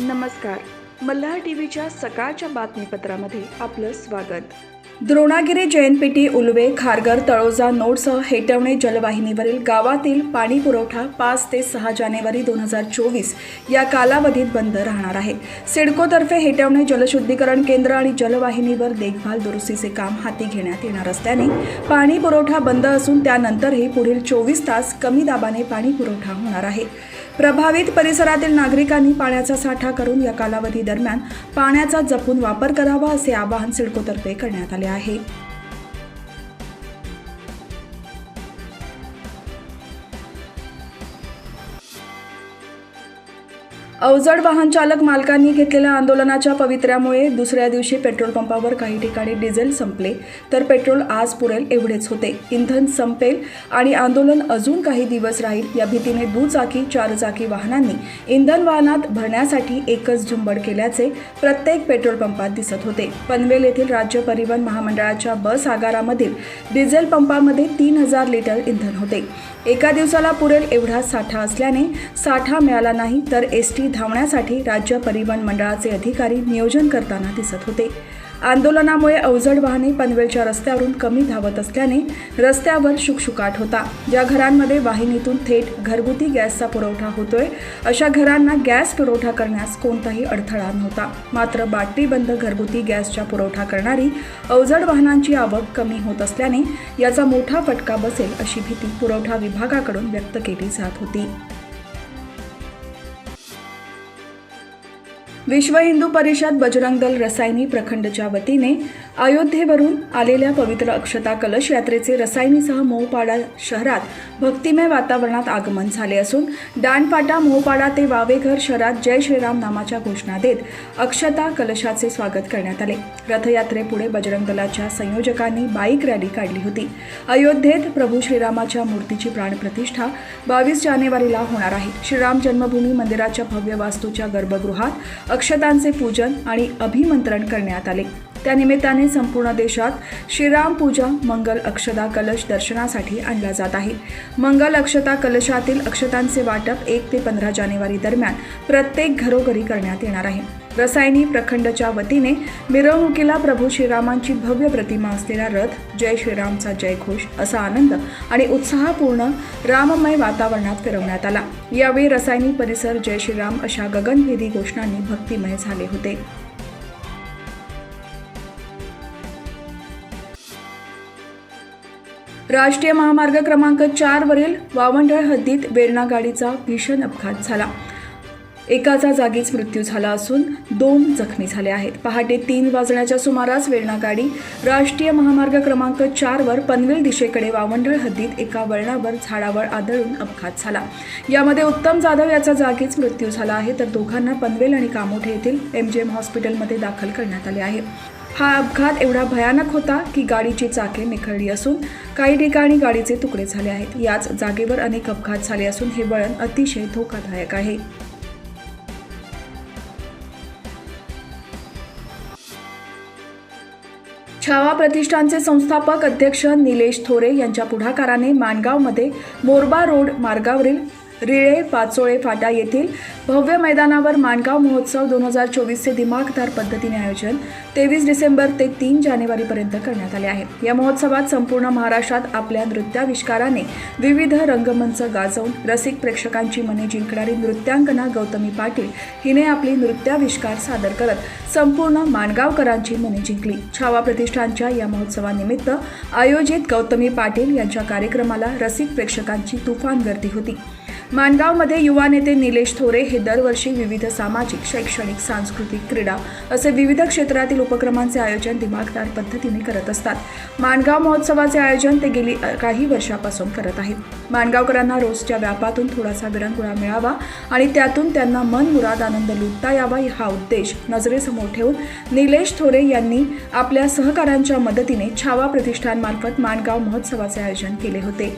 नमस्कार. मल्हार टीव्हीच्या सकाळच्या बातमीपत्रामध्ये आपलं स्वागत. द्रोणागिरी, जैनपेटी, उलवे, खारघर, तळोजा नोडसह हेटवणे जलवाहिनीवरील गावातील पाणी पुरवठा 5 ते 6 जानेवारी 2024 या कालावधीत बंद राहणार आहे. सिडकोतर्फे हेटवणे जलशुद्धीकरण केंद्र आणि जलवाहिनीवर देखभाल दुरुस्तीचे काम हाती घेण्यात येणार असल्याने पाणी पुरवठा बंद असून त्यानंतरही पुढील 24 तास कमी दाबाने पाणी पुरवठा होणार आहे. प्रभावित परिसरातील नागरिकांनी पाण्याचा साठा करून या कालावधी दरम्यान पाण्याचा जपून वापर करावा असे आवाहन सिडकोतर्फे करण्यात आले आहे. अवजड वाहन चालक मालकांनी घेतलेल्या आंदोलनाच्या पवित्र्यामुळे दुसऱ्या दिवशी पेट्रोल पंपावर काही ठिकाणी डिझेल संपले तर पेट्रोल आज पुरेल एवढेच होते. इंधन संपेल आणि आंदोलन अजून काही दिवस राहील या भीतीने दुचाकी, चारचाकी वाहनांनी इंधन वाहनात भरण्यासाठी एकच झुंबड केल्याचे प्रत्येक पेट्रोल पंपात दिसत होते. पनवेल येथील राज्य परिवहन महामंडळाच्या बस आगारामधील डिझेल पंपामध्ये 3000 लिटर इंधन होते. एका दिवसाला पुरेल एवढा साठा असल्याने साठा मिळाला नाही तर एसटी धावण्यासाठी राज्य परिवहन मंडळाचे अधिकारी नियोजन करताना दिसत होते. आंदोलनामुळे अवजड वाहने पनवेलच्या रस्त्यावरून कमी धावत असल्याने रस्त्यावर शुकशुकाट होता. ज्या घरांमध्ये वाहिनीतून थेट घरगुती गॅसचा पुरवठा होतोय अशा घरांना गॅस पुरवठा करण्यास कोणताही अडथळा नव्हता. मात्र बाटलीबंद घरगुती गॅसचा पुरवठा करणारी अवजड वाहनांची आवक कमी होत असल्याने याचा मोठा फटका बसेल अशी भीती पुरवठा विभागाकडून व्यक्त केली जात होती. विश्व हिंदू परिषद बजरंग दल रसायनी प्रखंडच्या वतीने अयोध्येवरून आलेल्या पवित्र अक्षता कलश यात्रेचे रसायनीसह मोहपाडा शहरात भक्तिमय वातावरणात आगमन झाले असून दांडपाटा, मोहपाडा ते वावेघर शहरात जय श्रीराम नामाच्या घोषणा देत अक्षता कलशाचे स्वागत करण्यात आले. रथयात्रेपुढे बजरंग दलाच्या संयोजकांनी बाईक रॅली काढली होती. अयोध्येत प्रभू श्रीरामाच्या मूर्तीची प्राणप्रतिष्ठा 22 जानेवारीला होणार आहे. श्रीराम जन्मभूमी मंदिराच्या भव्य वास्तूच्या गर्भगृहात अक्षतांचे पूजन आणि अभिमंत्रण करण्यात आले. त्यानिमित्ताने संपूर्ण देशात श्रीराम पूजा मंगल अक्षता कलश दर्शनासाठी आणला जात आहे. मंगल अक्षता कलशातील अक्षतांचे वाटप 1 ते 15 जानेवारी दरम्यान प्रत्येक घरोघरी करण्यात येणार आहे. रसायनी प्रखंडच्या वतीने मिरवणुकीला प्रभू श्रीरामांची भव्य प्रतिमा असलेला रथ जय श्रीरामचा जयघोष असा आनंद आणि उत्साहपूर्ण राममय वातावरणात फिरवण्यात आला. यावेळी रसायनी परिसर जय श्रीराम अशा गगनभेदी घोषणांनी भक्तिमय झाले होते. राष्ट्रीय महामार्ग क्रमांक 4 वरील वावंढळ हद्दीत वेरणा गाडीचा भीषण अपघात झाला. एकाचा जागीच मृत्यू झाला असून 2 जखमी झाले आहेत. पहाटे 3 वाजण्याच्या सुमारास वेरणा गाडी राष्ट्रीय महामार्ग क्रमांक 4 वर पनवेल दिशेकडे वावंढळ हद्दीत एका वळणावर झाडावर आदळून अपघात झाला. यामध्ये उत्तम जाधव याचा जागीच मृत्यू झाला आहे तर दोघांना पनवेल आणि कामोठे येथील MGM हॉस्पिटलमध्ये दाखल करण्यात आले आहे. हा अपघात एवढा भयानक होता की गाडीची चाके निखळली असून काही ठिकाणी गाडीचे तुकडे झाले आहेत. याच जागेवर अनेक अपघात झाले असून हे वळण अतिशय धोकादायक आहे. छावा प्रतिष्ठानचे संस्थापक अध्यक्ष निलेश थोरे यांच्या पुढाकाराने माणगावमध्ये मोरबा रोड मार्गावरील रिळे पाचोळे फाटा येथील भव्य मैदानावर माणगाव महोत्सव 2024चे दिमाखदार पद्धतीने आयोजन 23 डिसेंबर ते 3 जानेवारीपर्यंत करण्यात आले आहे. या महोत्सवात संपूर्ण महाराष्ट्रात आपल्या नृत्याविष्काराने विविध रंगमंच गाजवून रसिक प्रेक्षकांची मने जिंकणारी नृत्यांगना गौतमी पाटील हिने आपली नृत्याविष्कार सादर करत संपूर्ण माणगावकरांची मने जिंकली. छावा प्रतिष्ठानच्या या महोत्सवानिमित्त आयोजित गौतमी पाटील यांच्या कार्यक्रमाला रसिक प्रेक्षकांची तुफान गर्दी होती. माणगावमध्ये युवा नेते निलेश थोरे हे दरवर्षी विविध सामाजिक, शैक्षणिक, सांस्कृतिक, क्रीडा असे विविध क्षेत्रातील उपक्रमांचे आयोजन दिमाखदार पद्धतीने करत असतात. माणगाव महोत्सवाचे आयोजन ते गेली काही वर्षापासून करत आहेत. माणगावकरांना रोजच्या व्यापातून थोडासा विरंगुळा मिळावा आणि त्यातून त्यांना मनमुराद आनंद लुटता यावा हा उद्देश नजरेसमोर ठेवून निलेश थोरे यांनी आपल्या सहकाऱ्यांच्या मदतीने छावा प्रतिष्ठानमार्फत माणगाव महोत्सवाचे आयोजन केले होते.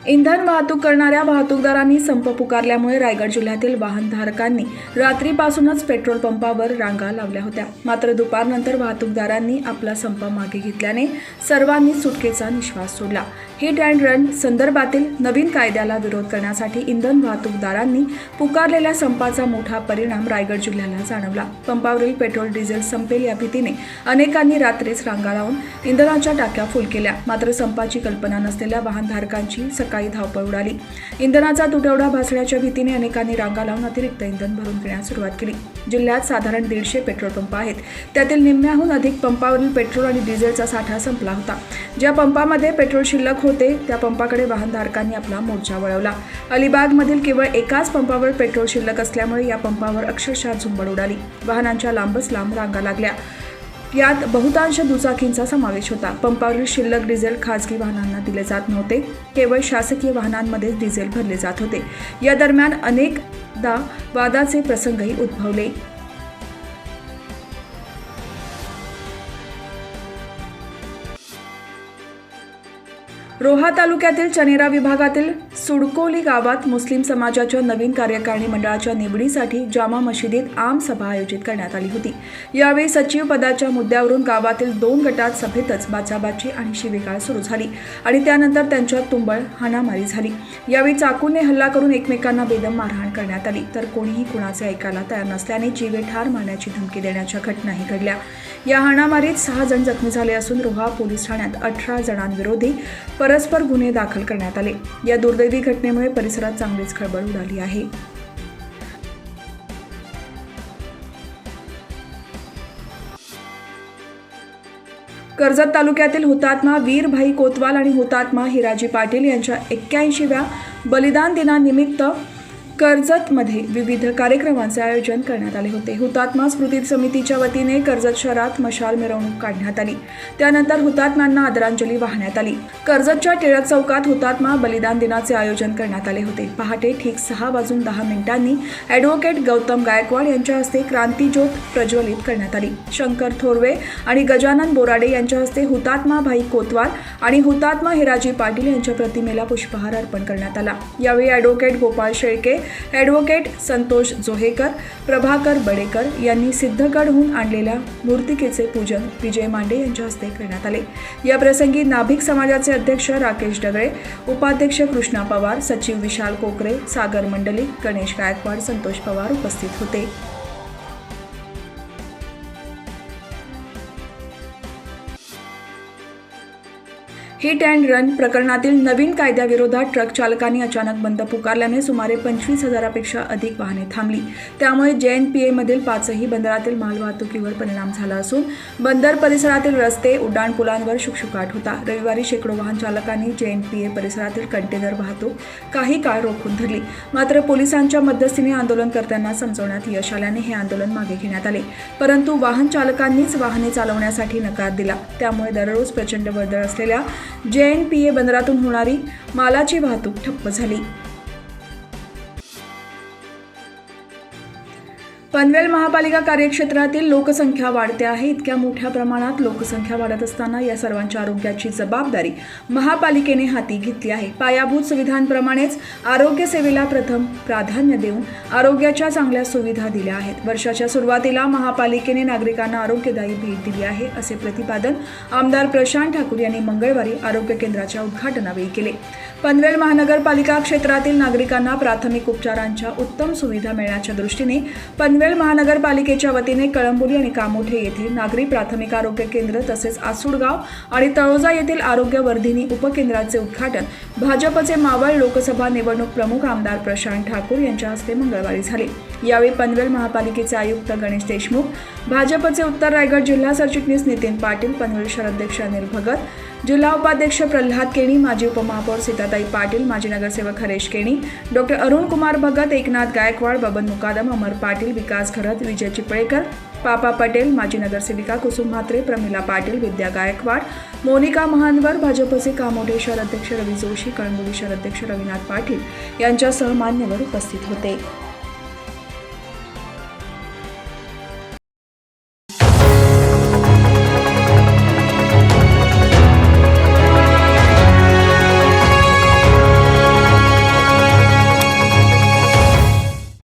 इंधन वाहतूक करणाऱ्या वाहतूकदारांनी संप पुकारल्यामुळे रायगड जिल्ह्यातील वाहनधारकांनी रात्रीपासूनच पेट्रोल पंपावर रांगा लावल्या होत्या. मात्र दुपारनंतर वाहतूकदारांनी आपला संप मागे घेतल्याने सर्वांनी सुटकेचा निश्वास सोडला. हिट अँड रन संदर्भातील नवीन कायद्याला विरोध करण्यासाठी इंधन वाहतूकदारांनी पुकारलेल्या संपाचा मोठा परिणाम रायगड जिल्ह्याला जाणवला. पंपावरील पेट्रोल डिझेल संपेल या भीतीने अनेकांनी रात्रीच रांगा लावून इंधनाच्या टाक्या फुल केल्या. मात्र संपाची कल्पना नसलेल्या वाहनधारकांची सकाळी धावपळ उडाली. इंधनाचा तुटवडा भासण्याच्या भीतीने अनेकांनी रांगा लावून अतिरिक्त इंधन भरून घेण्यास सुरुवात केली. जिल्ह्यात साधारण 150 पेट्रोल पंप आहेत. त्यातील निम्म्याहून अधिक पंपावरील पेट्रोल आणि डिझेलचा साठा संपला होता. ज्या पंपामध्ये पेट्रोल शिल्लक होते त्या पंपाकडे वाहनधारकांनी आपला मोर्चा वळवला. अलिबागमधील केवळ एकाच पंपावर पेट्रोल शिल्लक असल्यामुळे या पंपावर अक्षरशः झुंबड उडाली. वाहनांच्या लांबच लांब रांगा लागल्या. यात बहुतांश दुचाकींचा समावेश होता. पंपावरील शिल्लक डिझेल खासगी वाहनांना दिले जात नव्हते. केवळ शासकीय वाहनांमध्येच डिझेल भरले जात होते. या दरम्यान अनेकदा वादाचे प्रसंगही उद्भवले. रोहा तालुक्यातील चनेरा विभागातील सुडकोली गावात मुस्लिम समाजाच्या नवीन कार्यकारिणी मंडळाच्या निवडीसाठी जामा मशिदीत आम सभा आयोजित करण्यात आली होती. यावेळी सचिव पदाच्या मुद्द्यावरून गावातील 2 गटात सभेतच बाचाबाची आणि शिवीगाळ सुरू झाली आणि त्यानंतर त्यांच्यात तुंबळ हाणामारी झाली. यावेळी चाकूने हल्ला करून एकमेकांना बेदम मारहाण करण्यात आली. तर कोणीही कुणाचे ऐकायला तयार नसल्याने जीवे ठार मारण्याची धमकी देण्याच्या घटनाही घडल्या. या हाणामारीत 6 जण जखमी झाले असून रोहा पोलीस ठाण्यात 18 जणांविरोधी परस्पर गुन्हे दाखल करण्यात आले. या दुर्दैवी घटनेमुळे परिसरात चांगलीच खळबळ उडाली आहे. कर्जत तालुक्यातील हुतात्मा वीर भाई कोतवाल आणि हुतात्मा हिराजी पाटील यांच्या 81व्या बलिदान दिनानिमित्त कर्जतमध्ये विविध कार्यक्रमांचे आयोजन करण्यात आले होते. हुतात्मा स्मृती समितीच्या वतीने कर्जत शहरात मशाल मिरवणूक काढण्यात आली. त्यानंतर हुतात्म्यांना आदरांजली वाहण्यात आली. कर्जतच्या टिळक चौकात हुतात्मा बलिदान दिनाचे आयोजन करण्यात आले होते. पहाटे ठीक 6:10 ॲडव्होकेट गौतम गायकवाड यांच्या हस्ते क्रांतीज्योत प्रज्वलित करण्यात आली. शंकर थोरवे आणि गजानन बोराडे यांच्या हस्ते हुतात्मा भाई कोतवाल आणि हुतात्मा हिराजी पाटील यांच्या प्रतिमेला पुष्पहार अर्पण करण्यात आला. यावेळी ॲडव्होकेट गोपाळ शेळके, ॲडव्होकेट संतोष जोहेकर, प्रभाकर बडेकर यांनी सिद्धगडहून आणलेल्या मूर्तिकेचे पूजन विजय मांडे यांच्या हस्ते करण्यात आले. या प्रसंगी नाभिक समाजाचे अध्यक्ष राकेश डगळे, उपाध्यक्ष कृष्णा पवार, सचिव विशाल कोकरे, सागर मंडलिक, गणेश गायकवाड, संतोष पवार उपस्थित होते. हिट अँड रन प्रकरणातील नवीन कायद्याविरोधात ट्रक चालकांनी अचानक बंद पुकारल्याने सुमारे 25,000पेक्षा अधिक वाहने थांबली. त्यामुळे JNPA-मधील 5ही बंदरातील मालवाहतुकीवर परिणाम झाला असून बंदर परिसरातील रस्ते, उड्डाणपुलांवर शुकशुकाट होता. रविवारी शेकडो वाहन चालकांनी JNPA परिसरातील कंटेनर वाहतूक काही काळ रोखून धरली. मात्र पोलिसांच्या मध्यस्थीने आंदोलनकर्त्यांना समजवण्यात यश आल्याने हे आंदोलन मागे घेण्यात आले. परंतु वाहन चालकांनीच वाहने चालवण्यासाठी नकार दिला. त्यामुळे दररोज प्रचंड वर्दळ असलेल्या JNPA बंदरातून होणारी मालाची वाहतूक ठप्प झाली. पनवेल महापालिका कार्यक्षेत्रातील लोकसंख्या वाढते आहे. इतक्या मोठ्या प्रमाणात लोकसंख्या वाढत असताना या सर्वांच्या आरोग्याची जबाबदारी महापालिकेने हाती घेतली आहे. पायाभूत सुविधांप्रमाणेच आरोग्य सेवेला प्रथम प्राधान्य देऊन आरोग्याच्या चांगल्या सुविधा दिल्या आहेत. वर्षाच्या सुरुवातीला महापालिकेने नागरिकांना आरोग्यदायी भेट दिली आहे, असे प्रतिपादन आमदार प्रशांत ठाकूर यांनी मंगळवारी आरोग्य केंद्राच्या उद्घाटनावेळी केले. पनवेल महानगरपालिका क्षेत्रातील नागरिकांना प्राथमिक उपचारांच्या उत्तम सुविधा मिळण्याच्या दृष्टीने पनवेल महानगरपालिकेच्या वतीने कळंबोली आणि कामोठे येथे नागरी प्राथमिक आरोग्य केंद्र तसेच आसुडगाव आणि तळोजा येथील आरोग्य वर्धिनी उपकेंद्राचे उद्घाटन भाजपचे मावळ लोकसभा निवडणूक प्रमुख आमदार प्रशांत ठाकूर यांच्या हस्ते मंगळवारी झाले. यावेळी पनवेल महापालिकेचे आयुक्त गणेश देशमुख, भाजपचे उत्तर रायगड जिल्हा सरचिटणीस नितीन पाटील, पनवेल शहराध्यक्ष अनिल भगत, जिल्हा उपाध्यक्ष प्रल्हाद केणी, माजी उपमहापौर सीताताई पाटील, माजी नगरसेवक हरेश केणी, डॉक्टर अरुण कुमार भगत, एकनाथ गायकवाड, बबन मुकादम, अमर पाटील, विकास खरत, विजय चिपळेकर, पापा पटेल, माजी नगरसेविका कुसुम म्हात्रे, प्रमिला पाटील, विद्या गायकवाड, मोनिका महानवर, भाजपचे कामोठे शहराध्यक्ष रवी जोशी, कळंबोली शहराध्यक्ष रविनाथ पाटील यांच्यासह मान्यवर उपस्थित होते.